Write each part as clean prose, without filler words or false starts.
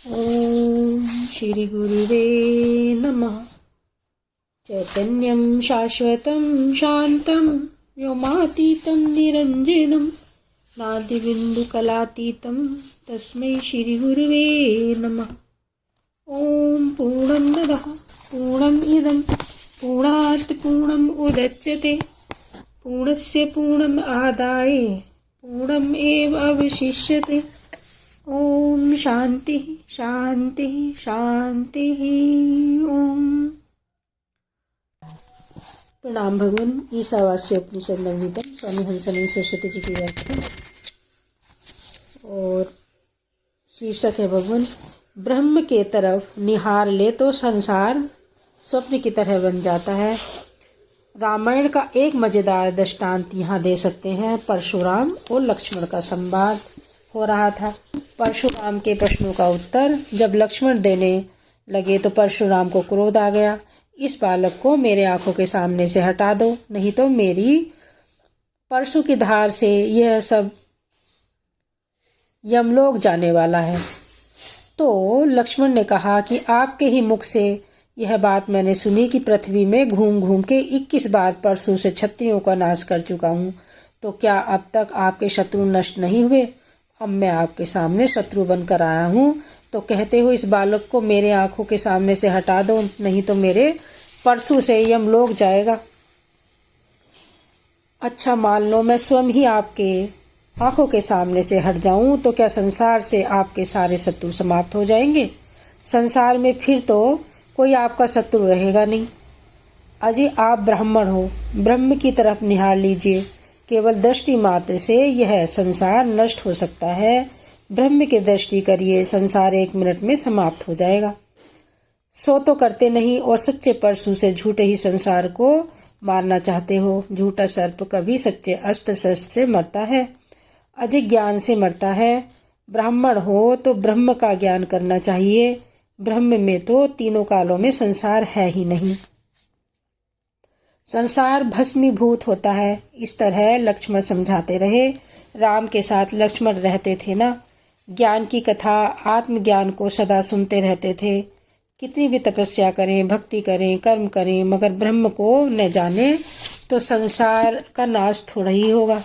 ओम श्री गुरुवे नमः। चैतन्यं शाश्वतं शान्तं व्योमातीतं निरञ्जनं नादिबिन्दुकलातीतं तस्मै श्री गुरुवे नमः। ओम पूर्णमदः पूर्णमिदं पूर्णात् पूर्णम् उदच्यते पूर्णस्य पूर्णम् आदाय पूर्णमेव अवशिष्यते। ओम शांति शांति शांति। ओम। प्रणाम भगवान। ईशावास्य उपनिषद नवनीतम स्वामी हंसानंद सरस्वती जी की व्याख्या। और शीर्षक है भगवान, ब्रह्म के तरफ निहार ले तो संसार स्वप्न की तरह बन जाता है। रामायण का एक मजेदार दृष्टांत यहाँ दे सकते हैं। परशुराम और लक्ष्मण का संवाद हो रहा था। परशुराम के प्रश्नों का उत्तर जब लक्ष्मण देने लगे तो परशुराम को क्रोध आ गया। इस बालक को मेरे आंखों के सामने से हटा दो, नहीं तो मेरी परशु की धार से यह सब यमलोक जाने वाला है। तो लक्ष्मण ने कहा कि आपके ही मुख से यह बात मैंने सुनी कि पृथ्वी में घूम घूम के 21 बार परशु से क्षत्रियों का नाश कर चुका हूँ। तो क्या अब तक आपके शत्रु नष्ट नहीं हुए? अब मैं आपके सामने शत्रु बनकर आया हूँ, तो कहते हो इस बालक को मेरे आंखों के सामने से हटा दो, नहीं तो मेरे परशु से यमलोक जाएगा। अच्छा, मान लो मैं स्वयं ही आपके आंखों के सामने से हट जाऊं, तो क्या संसार से आपके सारे शत्रु समाप्त हो जाएंगे? संसार में फिर तो कोई आपका शत्रु रहेगा नहीं। अजी आप ब्राह्मण हो, ब्रह्म की तरफ निहार लीजिए। केवल दृष्टि मात्र से यह संसार नष्ट हो सकता है। ब्रह्म की दृष्टि करिए, संसार 1 मिनट में समाप्त हो जाएगा। सो तो करते नहीं और सच्चे परशु से झूठे ही संसार को मारना चाहते हो। झूठा सर्प कभी सच्चे अस्त्र शस्त्र से मरता है, अजित ज्ञान से मरता है। ब्राह्मण हो तो ब्रह्म का ज्ञान करना चाहिए। ब्रह्म में तो तीनों कालों में संसार है ही नहीं। संसार भस्मीभूत होता है। इस तरह लक्ष्मण समझाते रहे। राम के साथ लक्ष्मण रहते थे ना। ज्ञान की कथा, आत्मज्ञान को सदा सुनते रहते थे। कितनी भी तपस्या करें, भक्ति करें, कर्म करें, मगर ब्रह्म को न जाने तो संसार का नाश थोड़ा ही होगा।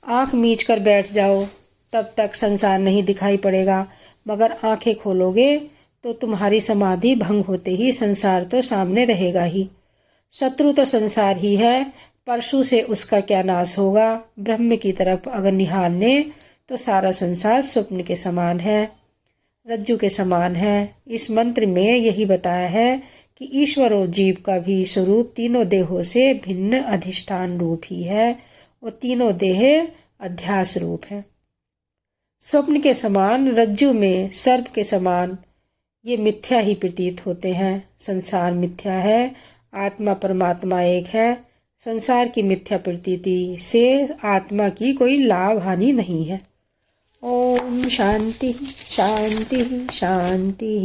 आँख मीच कर बैठ जाओ, तब तक संसार नहीं दिखाई पड़ेगा, मगर आँखें खोलोगे तो तुम्हारी समाधि भंग होते ही संसार तो सामने रहेगा ही। शत्रु तो संसार ही है, परशु से उसका क्या नाश होगा? ब्रह्म की तरफ अगर निहारने तो सारा संसार स्वप्न के समान है, रज्जु के समान है। इस मंत्र में यही बताया है कि ईश्वर और जीव का भी स्वरूप तीनों देहों से भिन्न अधिष्ठान रूप ही है, और तीनों देह अध्यास रूप है। स्वप्न के समान, रज्जु में सर्प के समान ये मिथ्या ही प्रतीत होते हैं। संसार मिथ्या है, आत्मा परमात्मा एक है। संसार की मिथ्या प्रतीति से आत्मा की कोई लाभ हानि नहीं है। ओम शांति शांति शांति।